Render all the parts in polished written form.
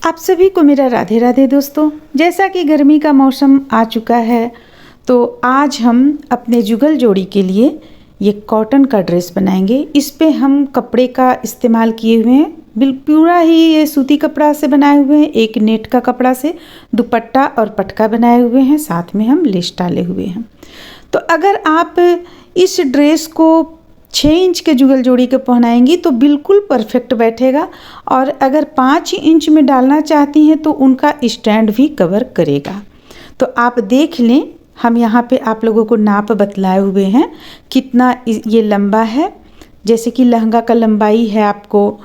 आप सभी को मेरा राधे राधे दोस्तों। जैसा कि गर्मी का मौसम आ चुका है तो आज हम अपने जुगल जोड़ी के लिए ये कॉटन का ड्रेस बनाएंगे। इस पे हम कपड़े का इस्तेमाल किए हुए हैं, पूरा ही ये सूती कपड़ा से बनाए हुए हैं। एक नेट का कपड़ा से दुपट्टा और पटका बनाए हुए हैं, साथ में हम लेस डाले हुए हैं। तो अगर आप इस ड्रेस को 6 इंच के जुगल जोड़ी के पहनाएंगी तो बिल्कुल परफेक्ट बैठेगा, और अगर 5 इंच में डालना चाहती हैं तो उनका स्टैंड भी कवर करेगा। तो आप देख लें, हम यहाँ पे आप लोगों को नाप बतलाए हुए हैं कितना ये लंबा है। जैसे कि लहंगा का लंबाई है आपको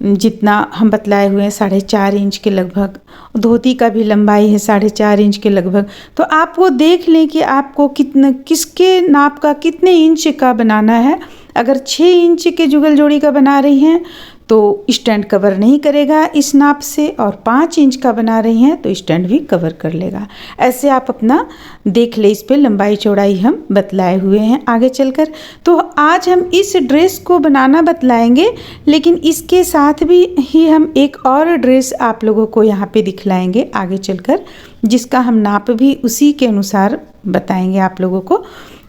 जितना हम बतलाए हुए हैं 4.5 इंच के लगभग, धोती का भी लंबाई है 4.5 इंच के लगभग। तो आप वो देख लें कि आपको किसके नाप का कितने इंच का बनाना है। अगर 6 इंच के जुगल जोड़ी का बना रही हैं तो स्टैंड कवर नहीं करेगा इस नाप से, और 5 इंच का बना रही हैं तो स्टैंड भी कवर कर लेगा। ऐसे आप अपना देख ले, इस पे लंबाई चौड़ाई हम बतलाए हुए हैं आगे चलकर। तो आज हम इस ड्रेस को बनाना बतलाएंगे, लेकिन इसके साथ भी ही हम एक और ड्रेस आप लोगों को यहाँ पे दिखलाएंगे आगे चलकर, जिसका हम नाप भी उसी के अनुसार बताएंगे आप लोगों को।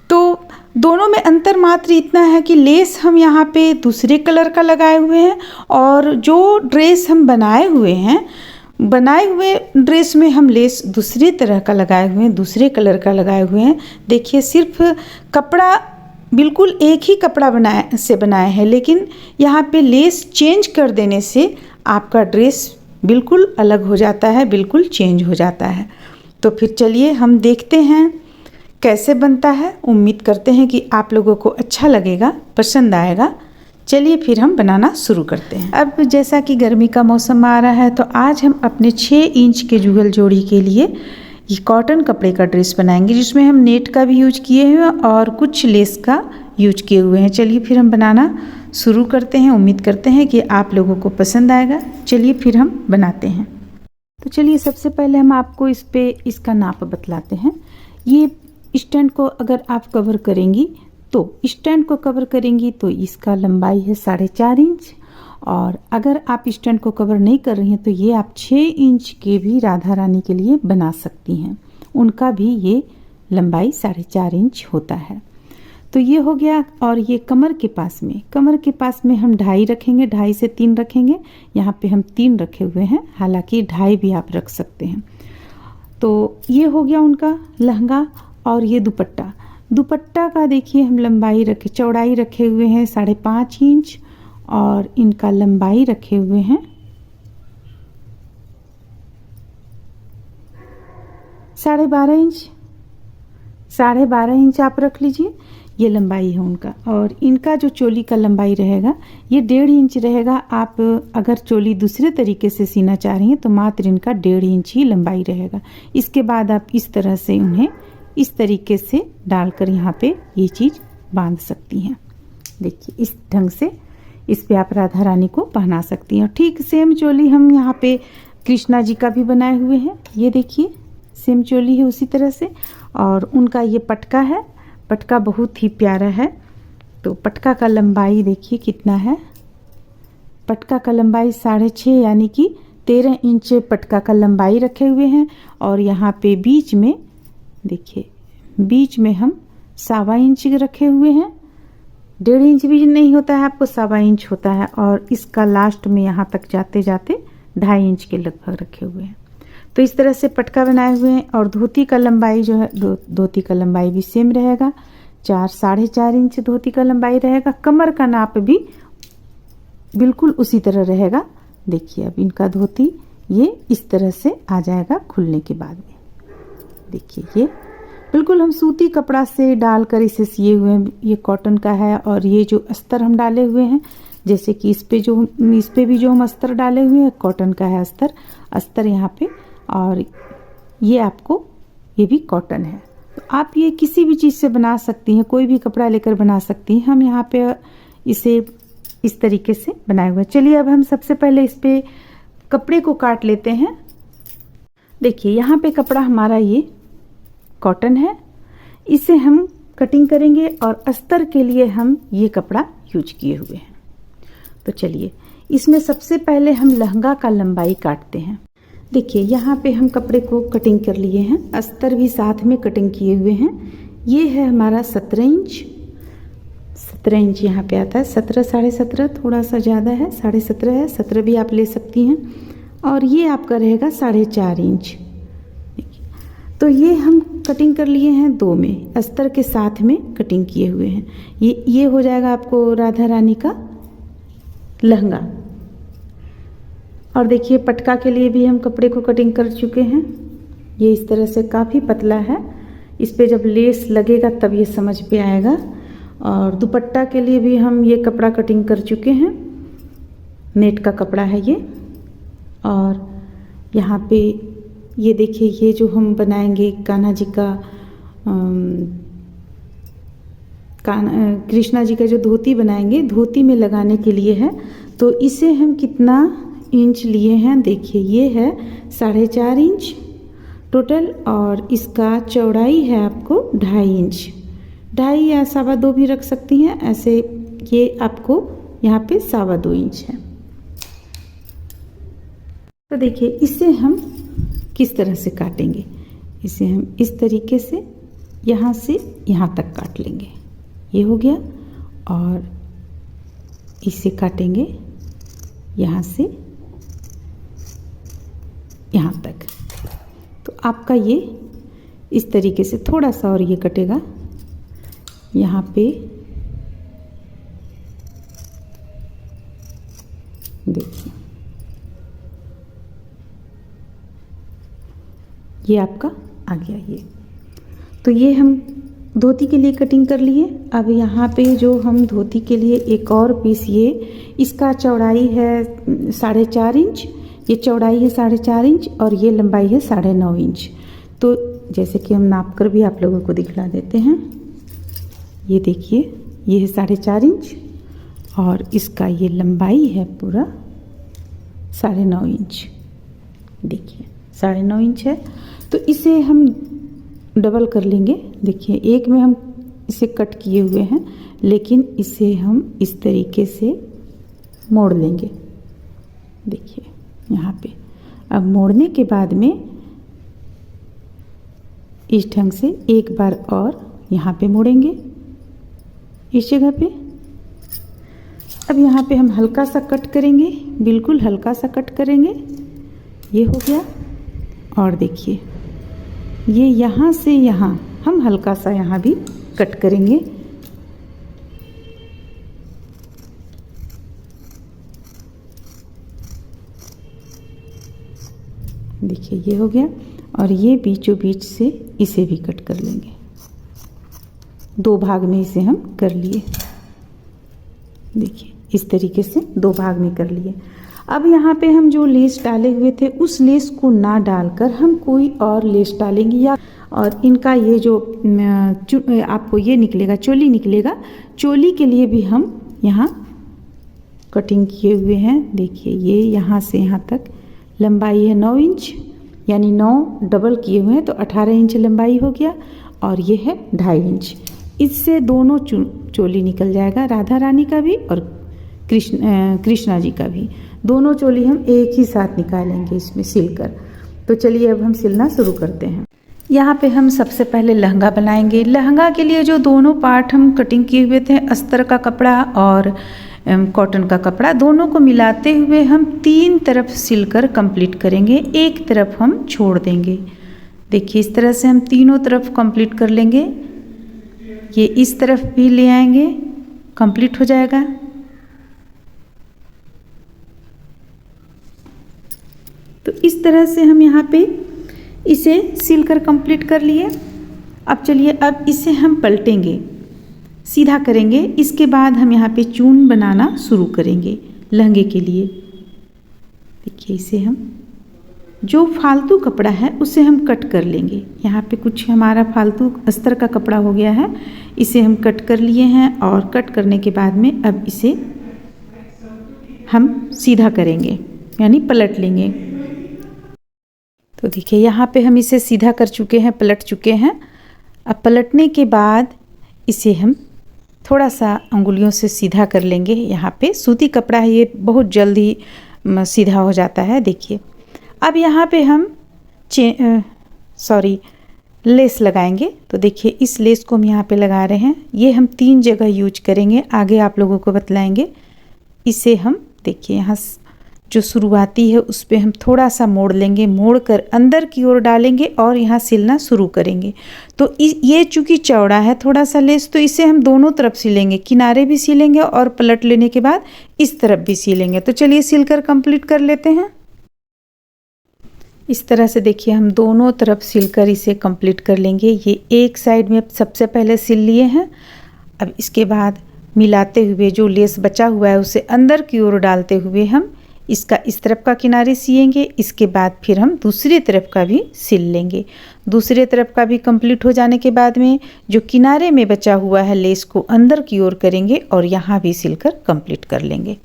तो दोनों में अंतर मात्र इतना है कि लेस हम यहाँ पे दूसरे कलर का लगाए हुए हैं, और जो ड्रेस हम बनाए हुए ड्रेस में हम लेस दूसरे तरह का लगाए हुए हैं, दूसरे कलर का लगाए हुए हैं। देखिए, सिर्फ कपड़ा बिल्कुल एक ही कपड़ा बनाए हैं, लेकिन यहाँ पे लेस चेंज कर देने से आपका ड्रेस बिल्कुल अलग हो जाता है, बिल्कुल चेंज हो जाता है। तो फिर चलिए हम देखते हैं कैसे बनता है। उम्मीद करते हैं कि आप लोगों को अच्छा लगेगा, पसंद आएगा। चलिए फिर हम बनाना शुरू करते हैं। अब जैसा कि गर्मी का मौसम आ रहा है तो आज हम अपने 6 इंच के जुगल जोड़ी के लिए ये कॉटन कपड़े का ड्रेस बनाएंगे, जिसमें हम नेट का भी यूज किए हैं और कुछ लेस का यूज किए हुए हैं। चलिए फिर हम बनाना शुरू करते हैं। उम्मीद करते हैं कि आप लोगों को पसंद आएगा। चलिए फिर हम बनाते हैं। तो चलिए सबसे पहले हम आपको इस पे इसका नाप बतलाते हैं। ये स्टैंड को अगर आप कवर करेंगी तो इसका लंबाई है 4.5 इंच, और अगर आप स्टैंड को कवर नहीं कर रही हैं तो ये आप 6 इंच के भी राधा रानी के लिए बना सकती हैं। उनका भी ये लंबाई 4.5 इंच होता है। तो ये हो गया। और ये कमर के पास में हम 2.5 रखेंगे, 2.5 से 3 रखेंगे। यहाँ पे हम 3 रखे हुए हैं, हालांकि 2.5 भी आप रख सकते हैं। तो ये हो गया उनका लहंगा। और ये दुपट्टा का देखिए हम चौड़ाई रखे हुए हैं 5.5 इंच, और इनका लंबाई रखे हुए हैं 12.5 इंच। 12.5 इंच आप रख लीजिए, ये लंबाई है उनका। और इनका जो चोली का लंबाई रहेगा ये 1.5 इंच रहेगा। आप अगर चोली दूसरे तरीके से सीना चाह रही हैं तो मात्र इनका 1.5 इंच ही लंबाई रहेगा। इसके बाद आप इस तरह से उन्हें इस तरीके से डालकर यहाँ पे ये चीज़ बांध सकती हैं। देखिए, इस ढंग से इस पे आप राधा रानी को पहना सकती हैं। और ठीक सेम चोली हम यहाँ पे कृष्णा जी का भी बनाए हुए हैं। ये देखिए सेम चोली है उसी तरह से। और उनका ये पटका है, पटका बहुत ही प्यारा है। तो पटका का लंबाई देखिए कितना है। पटका का लंबाई 6.5 यानी कि 13 इंच पटका का लंबाई रखे हुए हैं। और यहाँ पे बीच में देखिए, बीच में हम 1.25 इंच रखे हुए हैं। 1.5 इंच भी नहीं होता है, आपको 1.25 इंच होता है। और इसका लास्ट में यहाँ तक जाते जाते 2.5 इंच के लगभग रखे हुए हैं। तो इस तरह से पटका बनाए हुए हैं। और धोती का लंबाई जो है, धोती का लंबाई भी सेम रहेगा, 4.5 इंच धोती का लंबाई रहेगा। कमर का नाप भी बिल्कुल उसी तरह रहेगा। देखिए, अब इनका धोती ये इस तरह से आ जाएगा खुलने के बाद में। देखिए, ये बिल्कुल हम सूती कपड़ा से डालकर इसे सिए हुए हैं। ये कॉटन का है। और ये जो अस्तर हम डाले हुए हैं, जैसे कि इस पे भी जो हम अस्तर डाले हुए हैं कॉटन का है अस्तर यहाँ पे। और ये भी कॉटन है। तो आप ये किसी भी चीज़ से बना सकती हैं, कोई भी कपड़ा लेकर बना सकती हैं। हम यहाँ पे इसे इस तरीके से बनाए हुए हैं। चलिए अब हम सबसे पहले इस पे कपड़े को काट लेते हैं। देखिए, यहाँ पे कपड़ा हमारा ये कॉटन है, इसे हम कटिंग करेंगे। और अस्तर के लिए हम ये कपड़ा यूज किए हुए हैं। तो चलिए इसमें सबसे पहले हम लहंगा का लंबाई काटते हैं। देखिए यहाँ पे हम कपड़े को कटिंग कर लिए हैं, अस्तर भी साथ में कटिंग किए हुए हैं। ये है हमारा 17 इंच, 17 इंच यहाँ पे आता है। 17 17.5 थोड़ा सा ज़्यादा है, 17.5 है, 17 भी आप ले सकती हैं। और ये आपका रहेगा 4.5 इंच। तो ये हम कटिंग कर लिए हैं 2 में, अस्तर के साथ में कटिंग किए हुए हैं। ये हो जाएगा आपको राधा रानी का लहंगा। और देखिए पटका के लिए भी हम कपड़े को कटिंग कर चुके हैं। ये इस तरह से काफ़ी पतला है, इस पे जब लेस लगेगा तब ये समझ पे आएगा। और दुपट्टा के लिए भी हम ये कपड़ा कटिंग कर चुके हैं, नेट का कपड़ा है ये। और यहाँ पे ये देखिए, ये जो हम बनाएंगे कान्हा जी का कृष्णा जी का जो धोती बनाएंगे, धोती में लगाने के लिए है। तो इसे हम कितना इंच लिए हैं, देखिए ये है 4.5 इंच टोटल। और इसका चौड़ाई है आपको 2.5 इंच, 2.5 या 2.25 भी रख सकती हैं ऐसे। ये आपको यहाँ पे 2.25 इंच है। तो देखिए इसे हम किस तरह से काटेंगे, इसे हम इस तरीके से यहाँ से यहाँ तक काट लेंगे, ये हो गया। और इसे काटेंगे यहाँ से यहाँ तक। तो आपका ये इस तरीके से थोड़ा सा और ये कटेगा यहाँ पे, देखिए ये आपका आ गया ये। तो ये हम धोती के लिए कटिंग कर लिए। अब यहाँ पे जो हम धोती के लिए एक और पीस, ये इसका चौड़ाई है 4.5 इंच, ये चौड़ाई है 4.5 इंच और ये लंबाई है 9.5 इंच। तो जैसे कि हम नाप कर भी आप लोगों को दिखला देते हैं। ये देखिए ये है 4.5 इंच और इसका ये लंबाई है पूरा 9.5 इंच। देखिए 9.5 इंच है। तो इसे हम डबल कर लेंगे। देखिए एक में हम इसे कट किए हुए हैं, लेकिन इसे हम इस तरीके से मोड़ लेंगे। देखिए यहाँ पे अब मोड़ने के बाद में इस ढंग से एक बार और यहाँ पे मोड़ेंगे इस जगह पे। अब यहाँ पे हम हल्का सा कट करेंगे, बिल्कुल हल्का सा कट करेंगे, ये हो गया। और देखिए ये यहाँ से यहाँ हम हल्का सा यहाँ भी कट करेंगे। देखिए ये हो गया। और ये बीचों बीच से इसे भी कट कर लेंगे, 2 भाग में इसे हम कर लिए। देखिए इस तरीके से 2 भाग में कर लिए। अब यहाँ पे हम जो लेस डाले हुए थे उस लेस को ना डालकर हम कोई और लेस डालेंगे, या और इनका ये जो आपको ये निकलेगा, चोली निकलेगा, चोली के लिए भी हम यहाँ कटिंग किए हुए हैं। देखिए ये यहाँ से यहाँ तक लंबाई है 9 इंच, यानी 9 डबल किए हुए हैं तो 18 इंच लंबाई हो गया। और ये है 2.5 इंच। इससे दोनों चोली निकल जाएगा, राधा रानी का भी और कृष्णा जी का भी। दोनों चोली हम एक ही साथ निकालेंगे इसमें सिलकर। तो चलिए अब हम सिलना शुरू करते हैं। यहाँ पे हम सबसे पहले लहंगा बनाएंगे। लहंगा के लिए जो दोनों पार्ट हम कटिंग किए हुए थे, अस्तर का कपड़ा और कॉटन का कपड़ा, दोनों को मिलाते हुए हम 3 तरफ सिलकर कंप्लीट करेंगे, एक तरफ हम छोड़ देंगे। देखिए इस तरह से हम तीनों तरफ कंप्लीट कर लेंगे। ये इस तरफ भी ले आएंगे, कंप्लीट हो जाएगा। तो इस तरह से हम यहाँ पे इसे सिलकर कंप्लीट कर लिए। अब चलिए अब इसे हम पलटेंगे, सीधा करेंगे। इसके बाद हम यहाँ पे चून बनाना शुरू करेंगे लहंगे के लिए। देखिए इसे हम जो फालतू कपड़ा है उसे हम कट कर लेंगे। यहाँ पे कुछ हमारा फालतू अस्तर का कपड़ा हो गया है, इसे हम कट कर लिए हैं। और कट करने के बाद में अब इसे हम सीधा करेंगे, यानी पलट लेंगे। तो देखिए यहाँ पे हम इसे सीधा कर चुके हैं, पलट चुके हैं। अब पलटने के बाद इसे हम थोड़ा सा अंगुलियों से सीधा कर लेंगे। यहाँ पे सूती कपड़ा है, ये बहुत जल्दी सीधा हो जाता है। देखिए अब यहाँ पे हम लेस लगाएंगे। तो देखिए इस लेस को हम यहाँ पे लगा रहे हैं। ये हम 3 जगह यूज करेंगे, आगे आप लोगों को बतलाएंगे। इसे हम देखिए यहाँ जो शुरुआती है उस पर हम थोड़ा सा मोड़ लेंगे, मोड़ कर अंदर की ओर डालेंगे और यहाँ सिलना शुरू करेंगे। तो ये चूँकि चौड़ा है थोड़ा सा लेस, तो इसे हम दोनों तरफ सिलेंगे, किनारे भी सिलेंगे और पलट लेने के बाद इस तरफ भी सिलेंगे। तो चलिए सिलकर कंप्लीट कर लेते हैं। इस तरह से देखिए हम दोनों तरफ सिलकर इसे कंप्लीट कर लेंगे। ये एक साइड में सबसे पहले सिल लिए हैं। अब इसके बाद मिलाते हुए जो लेस बचा हुआ है उसे अंदर की ओर डालते हुए हम इसका इस तरफ का किनारे सिएंगे। इसके बाद फिर हम दूसरी तरफ का भी सिल लेंगे। दूसरी तरफ का भी कंप्लीट हो जाने के बाद में जो किनारे में बचा हुआ है लेस को अंदर की ओर करेंगे और यहाँ भी सिलकर कंप्लीट कर लेंगे।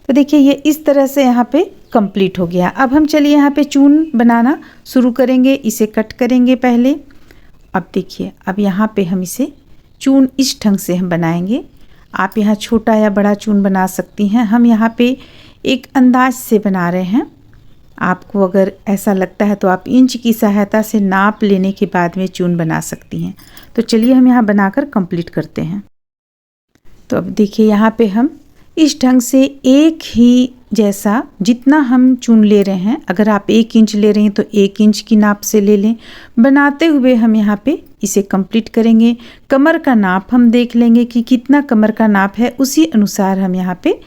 तो देखिए ये इस तरह से यहाँ पे कंप्लीट हो गया। अब हम चलिए यहाँ पे चून बनाना शुरू करेंगे। इसे कट करेंगे पहले। अब देखिए अब यहाँ पे हम इसे चून इस ढंग से हम बनाएंगे। आप यहाँ छोटा या बड़ा चून बना सकती हैं। हम यहाँ पे एक अंदाज से बना रहे हैं। आपको अगर ऐसा लगता है तो आप इंच की सहायता से नाप लेने के बाद में चून बना सकती हैं। तो चलिए हम यहाँ बनाकर कंप्लीट करते हैं। तो अब देखिए यहाँ पे हम इस ढंग से एक ही जैसा जितना हम चुन ले रहे हैं, अगर आप 1 इंच ले रहे हैं तो 1 इंच की नाप से ले लें। बनाते हुए हम यहाँ पे इसे कंप्लीट करेंगे। कमर का नाप हम देख लेंगे कि कितना कमर का नाप है, उसी अनुसार हम यहाँ पे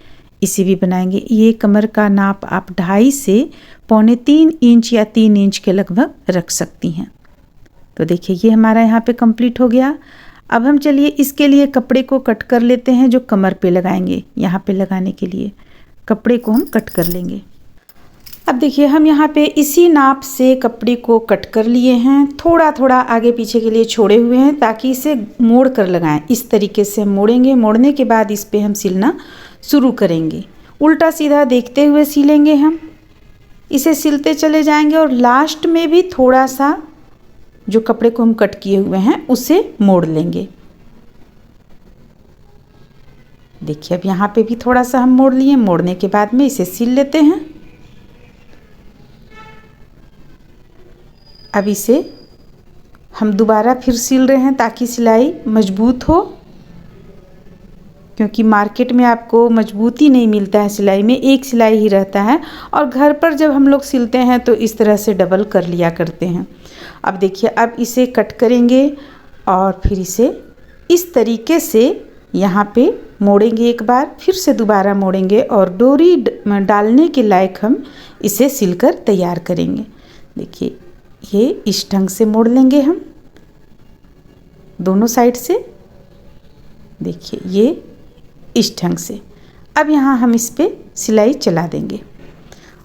इसे भी बनाएंगे। ये कमर का नाप आप 2.5 से 2.25 इंच या 3 इंच के लगभग रख सकती हैं। तो देखिए ये हमारा यहाँ पे कंप्लीट हो गया। अब हम चलिए इसके लिए कपड़े को कट कर लेते हैं जो कमर पे लगाएंगे। यहाँ पे लगाने के लिए कपड़े को हम कट कर लेंगे। अब देखिए हम यहाँ पे इसी नाप से कपड़े को कट कर लिए हैं। थोड़ा थोड़ा आगे पीछे के लिए छोड़े हुए हैं ताकि इसे मोड़ कर लगाएं। इस तरीके से हम मोड़ेंगे। मोड़ने के बाद इस पे हम सिलना शुरू करेंगे। उल्टा सीधा देखते हुए सिलेंगे। हम इसे सिलते चले जाएंगे और लास्ट में भी थोड़ा सा जो कपड़े को हम कट किए हुए हैं उसे मोड़ लेंगे। देखिए अब यहाँ पे भी थोड़ा सा हम मोड़ लिए। मोड़ने के बाद में इसे सिल लेते हैं। अब इसे हम दोबारा फिर सिल रहे हैं ताकि सिलाई मजबूत हो, क्योंकि मार्केट में आपको मजबूती नहीं मिलता है सिलाई में, एक सिलाई ही रहता है। और घर पर जब हम लोग सिलते हैं तो इस तरह से डबल कर लिया करते हैं। अब देखिए अब इसे कट करेंगे और फिर इसे इस तरीके से यहाँ पे मोड़ेंगे। एक बार फिर से दोबारा मोड़ेंगे और डोरी डालने के लायक हम इसे सिलकर तैयार करेंगे। देखिए ये इस ढंग से मोड़ लेंगे हम दोनों साइड से। देखिए ये इस ढंग से। अब यहाँ हम इस पे सिलाई चला देंगे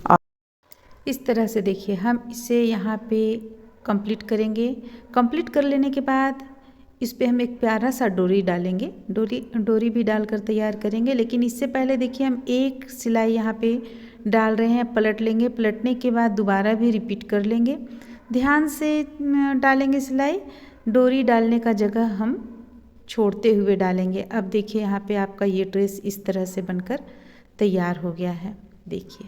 और इस तरह से देखिए हम इसे यहाँ पे कंप्लीट करेंगे। कंप्लीट कर लेने के बाद इस पे हम एक प्यारा सा डोरी डालेंगे। डोरी भी डालकर तैयार करेंगे, लेकिन इससे पहले देखिए हम एक सिलाई यहाँ पे डाल रहे हैं, पलट लेंगे। पलटने के बाद दोबारा भी रिपीट कर लेंगे। ध्यान से डालेंगे सिलाई। डोरी डालने का जगह हम छोड़ते हुए डालेंगे। अब देखिए यहाँ पे आपका ये ड्रेस इस तरह से बनकर तैयार हो गया है। देखिए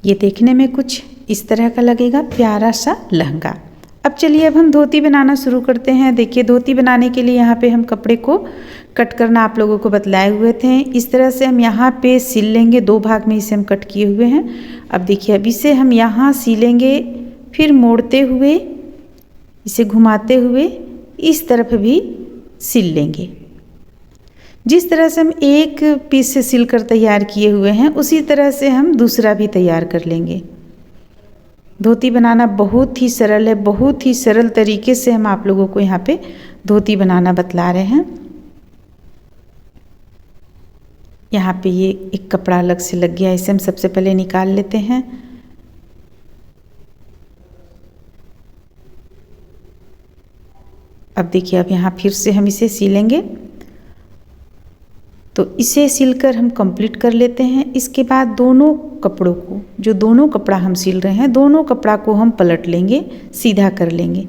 ये देखने में कुछ इस तरह का लगेगा, प्यारा सा लहंगा। अब चलिए अब हम धोती बनाना शुरू करते हैं। देखिए धोती बनाने के लिए यहाँ पे हम कपड़े को कट करना आप लोगों को बतलाए हुए थे। इस तरह से हम यहाँ पे सिल लेंगे। 2 भाग में इसे हम कट किए हुए हैं। अब देखिए अब इसे हम यहाँ सिलेंगे, फिर मोड़ते हुए इसे घुमाते हुए इस तरफ भी सिल लेंगे। जिस तरह से हम एक पीस से सिलकर तैयार किए हुए हैं उसी तरह से हम दूसरा भी तैयार कर लेंगे। धोती बनाना बहुत ही सरल है। बहुत ही सरल तरीके से हम आप लोगों को यहाँ पे धोती बनाना बतला रहे हैं। यहाँ पे ये एक कपड़ा अलग से लग गया, इसे हम सबसे पहले निकाल लेते हैं। अब देखिए अब यहाँ फिर से हम इसे सिलेंगे। तो इसे सिलकर हम कंप्लीट कर लेते हैं। इसके बाद दोनों कपड़ों को, जो दोनों कपड़ा हम सिल रहे हैं, दोनों कपड़ा को हम पलट लेंगे, सीधा कर लेंगे।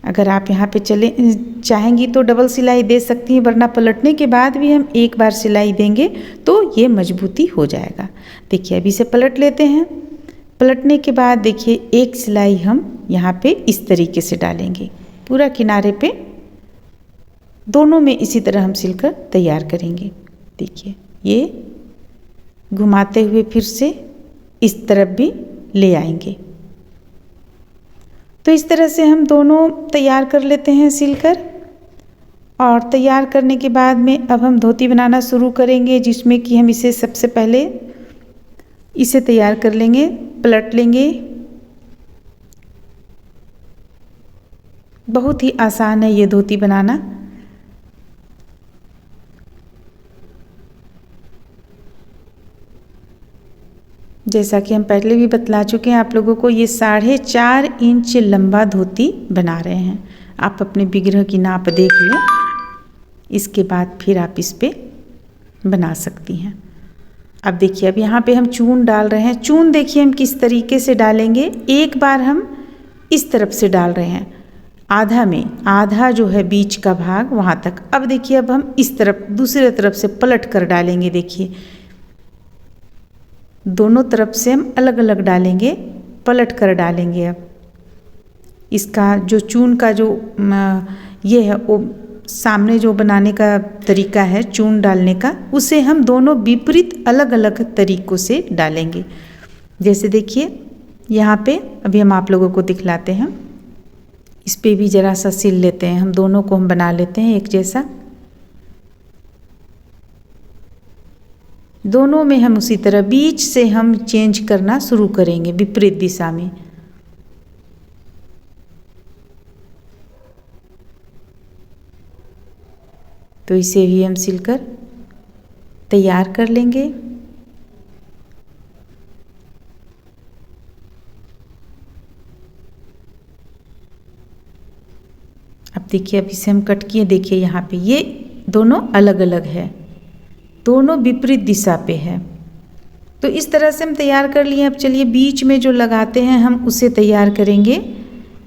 अगर आप यहाँ पे चाहेंगी तो डबल सिलाई दे सकती हैं, वरना पलटने के बाद भी हम एक बार सिलाई देंगे तो ये मजबूती हो जाएगा। देखिए अभी से पलट लेते हैं। पलटने के बाद देखिए एक सिलाई हम यहाँ पे इस तरीके से डालेंगे, पूरा किनारे पे दोनों में इसी तरह हम सिलकर तैयार करेंगे। देखिए ये घुमाते हुए फिर से इस तरफ भी ले आएंगे। तो इस तरह से हम दोनों तैयार कर लेते हैं सिलकर। और तैयार करने के बाद में अब हम धोती बनाना शुरू करेंगे, जिसमें कि हम इसे सबसे पहले इसे तैयार कर लेंगे, पलट लेंगे। बहुत ही आसान है ये धोती बनाना। जैसा कि हम पहले भी बतला चुके हैं आप लोगों को, ये 4.5 इंच लंबा धोती बना रहे हैं। आप अपने बिगह की नाप देख लें, इसके बाद फिर आप इस पे बना सकती हैं। अब देखिए अब यहाँ पे हम चून डाल रहे हैं। चून देखिए हम किस तरीके से डालेंगे। एक बार हम इस तरफ से डाल रहे हैं, आधा में, आधा जो है बीच का भाग वहाँ तक। अब देखिए अब हम इस तरफ दूसरी तरफ से पलट कर डालेंगे। देखिए दोनों तरफ से हम अलग अलग डालेंगे, पलट कर डालेंगे। अब इसका जो चून का जो ये है वो सामने जो बनाने का तरीका है चून डालने का, उसे हम दोनों विपरीत अलग अलग तरीक़ों से डालेंगे। जैसे देखिए यहाँ पे अभी हम आप लोगों को दिखलाते हैं। इस पे भी ज़रा सा सिल लेते हैं, हम दोनों को हम बना लेते हैं एक जैसा। दोनों में हम उसी तरह बीच से हम चेंज करना शुरू करेंगे विपरीत दिशा में। तो इसे भी हम सिलकर तैयार कर लेंगे। अब देखिए अब इसे हम कट किए। देखिए यहाँ पे ये दोनों अलग अलग है, दोनों विपरीत दिशा पे है। तो इस तरह से हम तैयार कर लिए। अब चलिए बीच में जो लगाते हैं हम उसे तैयार करेंगे।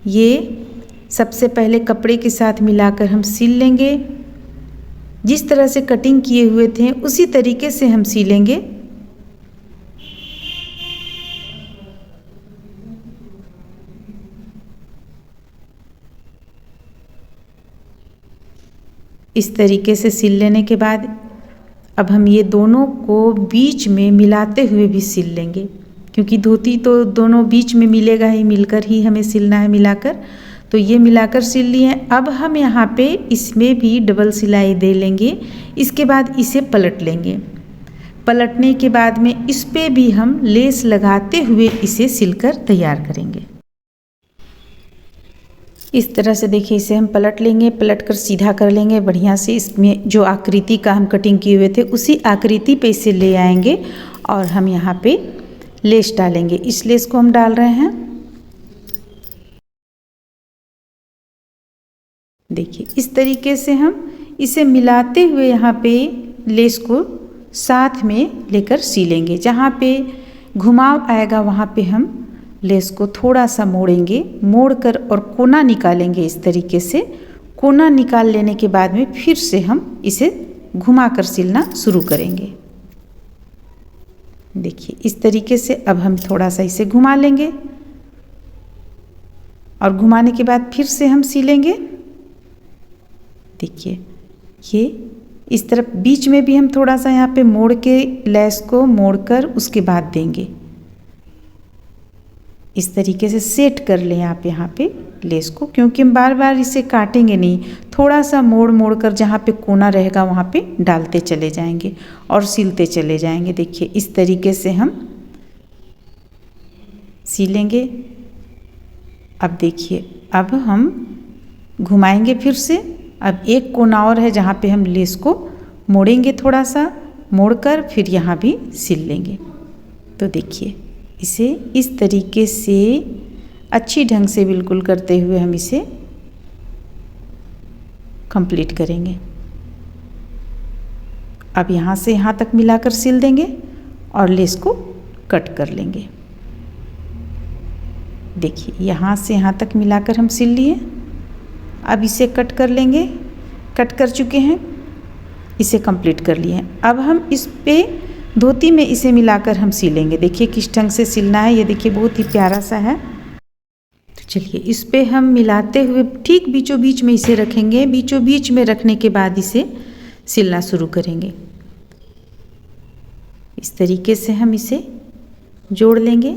ये सबसे पहले कपड़े के साथ मिलाकर हम सिल लेंगे। जिस तरह से कटिंग किए हुए थे उसी तरीके से हम सिलेंगे। इस तरीके से सिल लेने के बाद अब हम ये दोनों को बीच में मिलाते हुए भी सिल लेंगे, क्योंकि धोती तो दोनों बीच में मिलेगा ही, मिलकर ही हमें सिलना है मिलाकर। तो ये मिलाकर सिल लिए। अब हम यहाँ पे इसमें भी डबल सिलाई दे लेंगे। इसके बाद इसे पलट लेंगे। पलटने के बाद में इस पे भी हम लेस लगाते हुए इसे सिलकर तैयार करेंगे। इस तरह से देखिए इसे हम पलट लेंगे, पलट कर सीधा कर लेंगे बढ़िया से। इसमें जो आकृति का हम कटिंग किए हुए थे उसी आकृति पे इसे ले आएंगे और हम यहाँ पे लेस डालेंगे। इस लेस को हम डाल रहे हैं। देखिए इस तरीके से हम इसे मिलाते हुए यहाँ पे लेस को साथ में लेकर सिलेंगे। जहाँ पे घुमाव आएगा वहाँ पे हम लेस को थोड़ा सा मोड़ेंगे, मोड़कर और कोना निकालेंगे। इस तरीके से कोना निकाल लेने के बाद में फिर से हम इसे घुमाकर सिलना शुरू करेंगे। देखिए इस तरीके से अब हम थोड़ा सा इसे घुमा लेंगे और घुमाने के बाद फिर से हम सिलेंगे। देखिए ये इस तरफ बीच में भी हम थोड़ा सा यहाँ पे मोड़ के लेस को मोड़कर उसके बाद देंगे। इस तरीके से सेट कर लें आप यहाँ पे लेस को, क्योंकि हम बार बार इसे काटेंगे नहीं। थोड़ा सा मोड़ मोड़ कर जहाँ पे कोना रहेगा वहाँ पे डालते चले जाएंगे और सिलते चले जाएंगे। देखिए इस तरीके से हम सिलेंगे। अब देखिए अब हम घुमाएंगे फिर से। अब एक कोना और है जहाँ पे हम लेस को मोड़ेंगे, थोड़ा सा मोड़कर फिर यहाँ भी सिल लेंगे। तो देखिए इसे इस तरीके से अच्छी ढंग से बिल्कुल करते हुए हम इसे कंप्लीट करेंगे। अब यहाँ से यहाँ तक मिलाकर सिल देंगे और लेस को कट कर लेंगे। देखिए यहाँ से यहाँ तक मिलाकर हम सिल लिए। अब इसे कट कर लेंगे, कट कर चुके हैं, इसे कंप्लीट कर लिए हैं। अब हम इस पे धोती में इसे मिलाकर हम सिलेंगे। देखिए किस ढंग से सिलना है, ये देखिए बहुत ही प्यारा सा है। तो चलिए इस पे हम मिलाते हुए ठीक बीचों बीच में इसे रखेंगे। बीचों बीच में रखने के बाद इसे सिलना शुरू करेंगे। इस तरीके से हम इसे जोड़ लेंगे।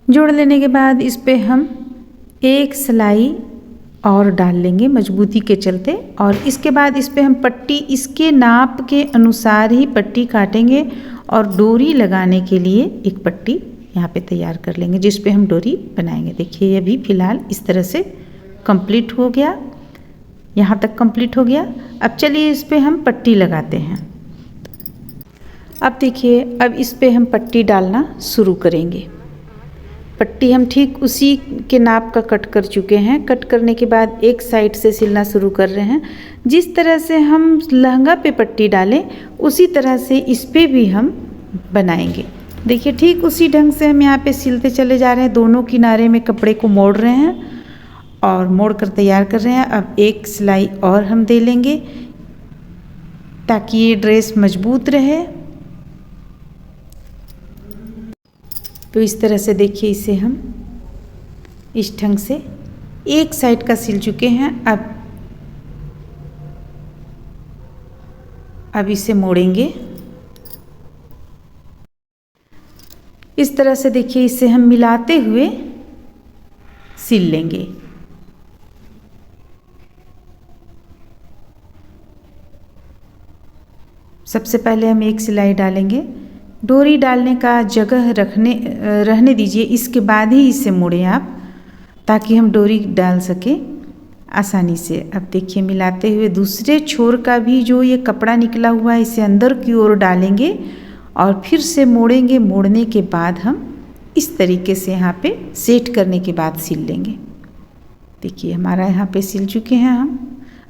जोड़ लेने के बाद इस पे हम एक सिलाई और डाल लेंगे मजबूती के चलते, और इसके बाद इस पे हम पट्टी इसके नाप के अनुसार ही पट्टी काटेंगे और डोरी लगाने के लिए एक पट्टी यहाँ पे तैयार कर लेंगे जिस पे हम डोरी बनाएंगे। देखिए ये भी फिलहाल इस तरह से कंप्लीट हो गया, यहाँ तक कंप्लीट हो गया। अब चलिए इस पे हम पट्टी लगाते हैं। अब देखिए अब इस पे हम पट्टी डालना शुरू करेंगे। पट्टी हम ठीक उसी के नाप का कट कर चुके हैं। कट करने के बाद एक साइड से सिलना शुरू कर रहे हैं। जिस तरह से हम लहंगा पे पट्टी डालें उसी तरह से इस पे भी हम बनाएंगे। देखिए ठीक उसी ढंग से हम यहाँ पे सिलते चले जा रहे हैं। दोनों किनारे में कपड़े को मोड़ रहे हैं और मोड़ कर तैयार कर रहे हैं। अब एक सिलाई और हम दे लेंगे ताकि ये ड्रेस मजबूत रहे। तो इस तरह से देखिए इसे हम इस ढंग से एक साइड का सिल चुके हैं। अब इसे मोड़ेंगे। इस तरह से देखिए इसे हम मिलाते हुए सिल लेंगे। सबसे पहले हम एक सिलाई डालेंगे। डोरी डालने का जगह रहने दीजिए, इसके बाद ही इसे मोड़ें आप, ताकि हम डोरी डाल सके आसानी से। अब देखिए मिलाते हुए दूसरे छोर का भी जो ये कपड़ा निकला हुआ है इसे अंदर की ओर डालेंगे और फिर से मोड़ेंगे। मोड़ने के बाद हम इस तरीके से यहाँ पे सेट करने के बाद सिल लेंगे। देखिए हमारा यहाँ पे सिल चुके हैं हम।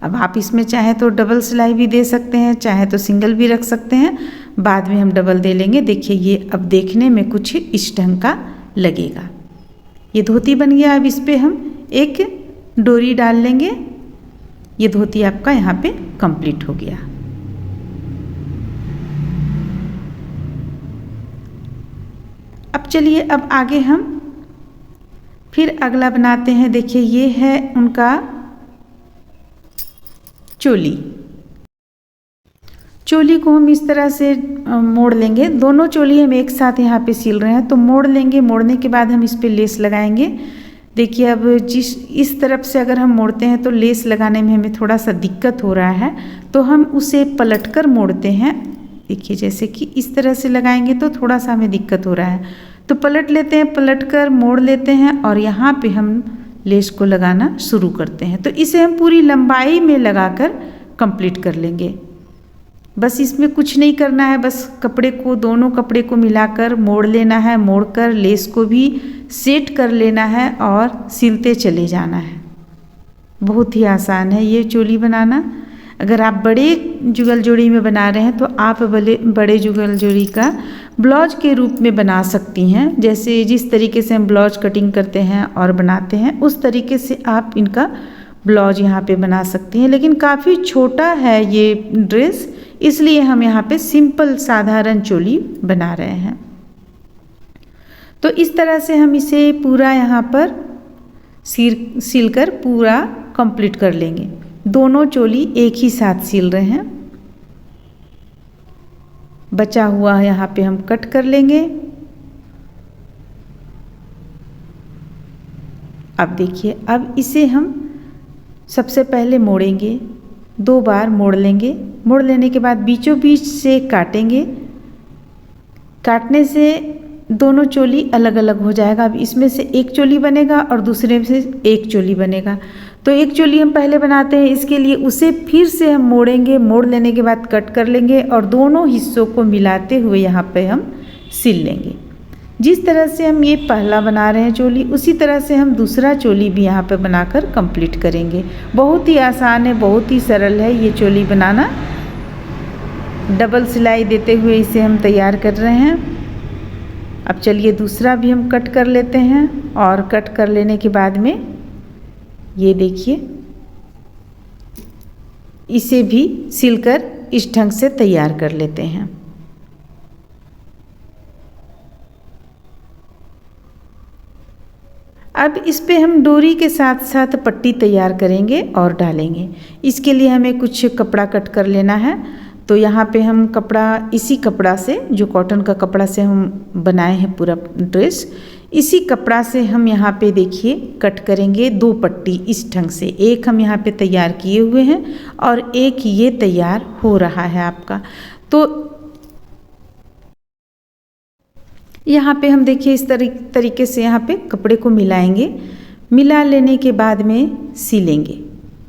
अब आप इसमें चाहे तो डबल सिलाई भी दे सकते हैं, चाहे तो सिंगल भी रख सकते हैं। बाद में हम डबल दे लेंगे। देखिए ये अब देखने में कुछ इस ढंग का लगेगा। ये धोती बन गया। अब इस पे हम एक डोरी डाल लेंगे। ये धोती आपका यहाँ पे कंप्लीट हो गया। अब चलिए अब आगे हम फिर अगला बनाते हैं। देखिए ये है उनका चोली। चोली को हम इस तरह से मोड़ लेंगे। दोनों चोली हम एक साथ यहाँ पे सिल रहे हैं तो मोड़ लेंगे। मोड़ने के बाद हम इस पे लेस लगाएंगे। देखिए अब इस तरफ से अगर हम मोड़ते हैं तो लेस लगाने में हमें थोड़ा सा दिक्कत हो रहा है, तो हम उसे पलटकर मोड़ते हैं। देखिए जैसे कि इस तरह से लगाएंगे तो थोड़ा सा हमें दिक्कत हो रहा है, तो पलट लेते हैं, पलटकर मोड़ लेते हैं और यहाँ पे हम लेस को लगाना शुरू करते हैं। तो इसे हम पूरी लंबाई में लगाकर कंप्लीट कर लेंगे। बस इसमें कुछ नहीं करना है, बस कपड़े को दोनों कपड़े को मिलाकर मोड़ लेना है। मोड़कर लेस को भी सेट कर लेना है और सिलते चले जाना है। बहुत ही आसान है ये चोली बनाना। अगर आप बड़े जुगल जोड़ी में बना रहे हैं तो आप बड़े जुगल जोड़ी का ब्लाउज के रूप में बना सकती हैं। जैसे जिस तरीके से हम ब्लाउज कटिंग करते हैं और बनाते हैं उस तरीके से आप इनका ब्लाउज यहाँ पे बना सकती हैं। लेकिन काफ़ी छोटा है ये ड्रेस, इसलिए हम यहाँ पे सिंपल साधारण चोली बना रहे हैं। तो इस तरह से हम इसे पूरा यहाँ पर सिलकर पूरा कंप्लीट कर लेंगे। दोनों चोली एक ही साथ सिल रहे हैं। बचा हुआ यहाँ पे हम कट कर लेंगे। अब देखिए अब इसे हम सबसे पहले मोड़ेंगे, 2 बार मोड़ लेंगे। मोड़ लेने के बाद बीचों बीच से काटेंगे। काटने से दोनों चोली अलग अलग हो जाएगा। अब इसमें से एक चोली बनेगा और दूसरे में से एक चोली बनेगा। तो एक चोली हम पहले बनाते हैं, इसके लिए उसे फिर से हम मोड़ेंगे। मोड़ लेने के बाद कट कर लेंगे और दोनों हिस्सों को मिलाते हुए यहाँ पे हम सिल लेंगे। जिस तरह से हम ये पहला बना रहे हैं चोली, उसी तरह से हम दूसरा चोली भी यहाँ पे बनाकर कंप्लीट करेंगे। बहुत ही आसान है, बहुत ही सरल है ये चोली बनाना। डबल सिलाई देते हुए इसे हम तैयार कर रहे हैं। अब चलिए दूसरा भी हम कट कर लेते हैं और कट कर लेने के बाद में ये देखिए, इसे भी सिलकर इस ढंग से तैयार कर लेते हैं। अब इस पे हम डोरी के साथ साथ पट्टी तैयार करेंगे और डालेंगे। इसके लिए हमें कुछ कपड़ा कट कर लेना है। तो यहाँ पे हम कपड़ा, इसी कपड़ा से, जो कॉटन का कपड़ा से हम बनाए हैं पूरा ड्रेस, इसी कपड़ा से हम यहाँ पे देखिए कट करेंगे 2 पट्टी इस ढंग से। एक हम यहाँ पे तैयार किए हुए हैं और एक ये तैयार हो रहा है आपका। तो यहाँ पे हम देखिए इस तरीके से यहाँ पे कपड़े को मिलाएंगे। मिला लेने के बाद में सिलेंगे।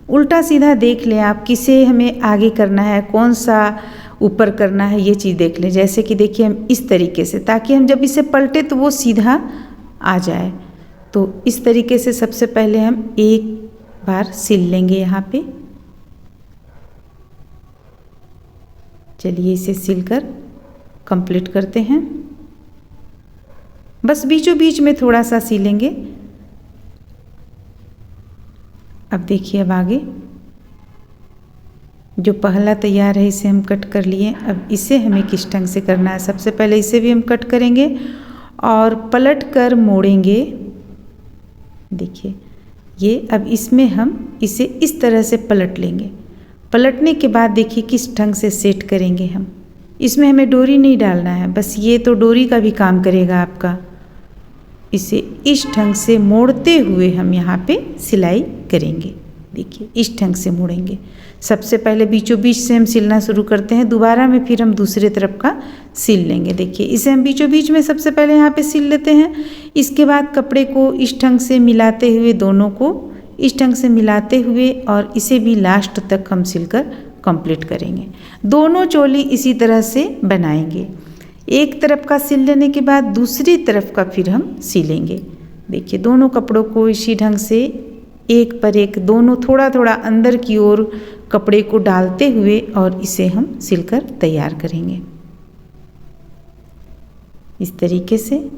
उल्टा सीधा देख लें आप, किसे हमें आगे करना है, कौन सा ऊपर करना है, ये चीज़ देख लें। जैसे कि देखिए हम इस तरीके से, ताकि हम जब इसे पलटे तो वो सीधा आ जाए। तो इस तरीके से सबसे पहले हम एक बार सिल लेंगे यहाँ पे। चलिए इसे सिलकर कंप्लीट करते हैं। बस बीचों बीच में थोड़ा सा सिलेंगे। अब देखिए, अब आगे जो पहला तैयार है इसे हम कट कर लिए। अब इसे हमें किस ढंग से करना है, सबसे पहले इसे भी हम कट करेंगे और पलट कर मोड़ेंगे। देखिए ये, अब इसमें हम इसे इस तरह से पलट लेंगे। पलटने के बाद देखिए किस ढंग से सेट करेंगे हम। इसमें हमें डोरी नहीं डालना है, बस ये तो डोरी का भी काम करेगा आपका। इसे इस ढंग से मोड़ते हुए हम यहाँ पे सिलाई करेंगे। देखिए इस ढंग से मोड़ेंगे। सबसे पहले बीचों बीच से हम सिलना शुरू करते हैं, दोबारा में फिर हम दूसरे तरफ का सिल लेंगे। देखिए इसे हम बीचों बीच में सबसे पहले यहाँ पे सिल लेते हैं। इसके बाद कपड़े को इस ढंग से मिलाते हुए, दोनों को इस ढंग से मिलाते हुए, और इसे भी लास्ट तक हम सिलकर कंप्लीट करेंगे। दोनों चोली इसी तरह से बनाएंगे। एक तरफ का सिल लेने के बाद दूसरी तरफ का फिर हम सिलेंगे। देखिए दोनों कपड़ों को इसी ढंग से एक पर एक, दोनों थोड़ा थोड़ा अंदर की ओर कपड़े को डालते हुए, और इसे हम सिलकर तैयार करेंगे इस तरीके से।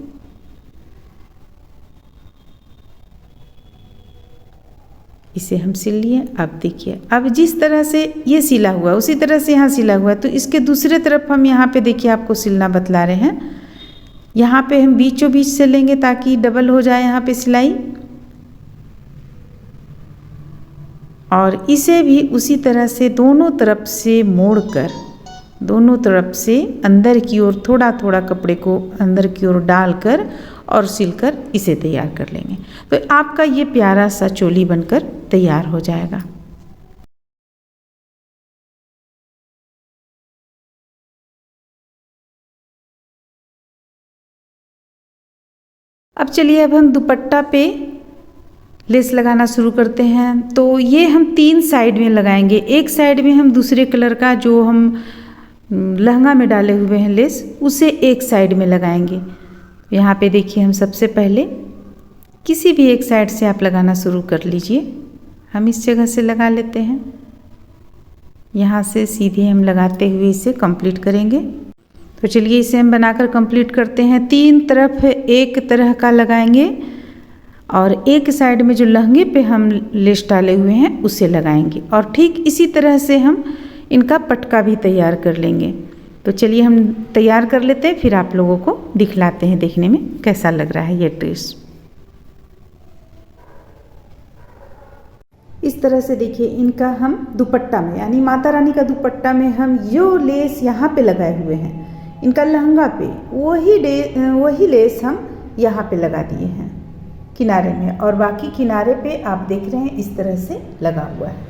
इसे हम सिल लिए। अब देखिए, अब जिस तरह से ये सिला हुआ उसी तरह से यहाँ सिला हुआ है, तो इसके दूसरे तरफ हम यहाँ पे देखिए आपको सिलना बतला रहे हैं। यहाँ पे हम बीचों बीच से लेंगे ताकि डबल हो जाए यहाँ पे सिलाई, और इसे भी उसी तरह से दोनों तरफ से मोड़कर, दोनों तरफ से अंदर की ओर थोड़ा थोड़ा कपड़े को अंदर की ओर डालकर और सिलकर इसे तैयार कर लेंगे। तो आपका ये प्यारा सा चोली बनकर तैयार हो जाएगा। अब चलिए, अब हम दुपट्टा पे लेस लगाना शुरू करते हैं। तो ये हम 3 साइड में लगाएंगे। एक साइड में हम दूसरे कलर का, जो हम लहंगा में डाले हुए हैं लेस, उसे एक साइड में लगाएंगे। यहाँ पे देखिए हम सबसे पहले किसी भी एक साइड से आप लगाना शुरू कर लीजिए। हम इस जगह से लगा लेते हैं। यहाँ से सीधे हम लगाते हुए इसे कंप्लीट करेंगे। तो चलिए इसे हम बनाकर कंप्लीट करते हैं। 3 तरफ एक तरह का लगाएंगे और एक साइड में जो लहंगे पे हम लेस डाले हुए हैं उसे लगाएंगे, और ठीक इसी तरह से हम इनका पटका भी तैयार कर लेंगे। तो चलिए हम तैयार कर लेते हैं, फिर आप लोगों को दिखलाते हैं देखने में कैसा लग रहा है ये ड्रेस। इस तरह से देखिए इनका हम दुपट्टा में, यानी माता रानी का दुपट्टा में हम जो लेस यहाँ पे लगाए हुए हैं, इनका लहंगा पे वही लेस हम यहाँ पे लगा दिए हैं किनारे में, और बाकी किनारे पे आप देख रहे हैं इस तरह से लगा हुआ है।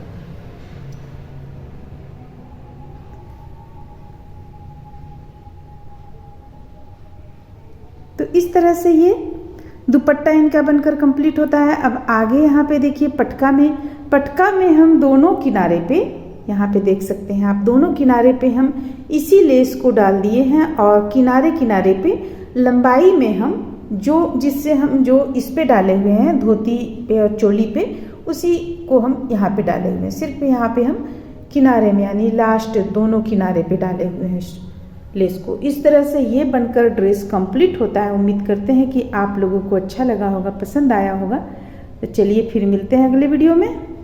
तो इस तरह से ये दुपट्टा इनका बनकर कंप्लीट होता है। अब आगे यहाँ पे देखिए पटका में हम दोनों किनारे पे, यहाँ पे देख सकते हैं आप, दोनों किनारे पे हम इसी लेस को डाल दिए हैं, और किनारे किनारे पे लंबाई में हम जिससे हम जो इस पे डाले हुए हैं धोती पे और चोली पे, उसी को हम यहाँ पे डाले हुए हैं। सिर्फ यहाँ पे हम किनारे में, यानी लास्ट दोनों किनारे पे डाले हुए हैं लेस को। इस तरह से ये बनकर ड्रेस कंप्लीट होता है। उम्मीद करते हैं कि आप लोगों को अच्छा लगा होगा, पसंद आया होगा। तो चलिए फिर मिलते हैं अगले वीडियो में।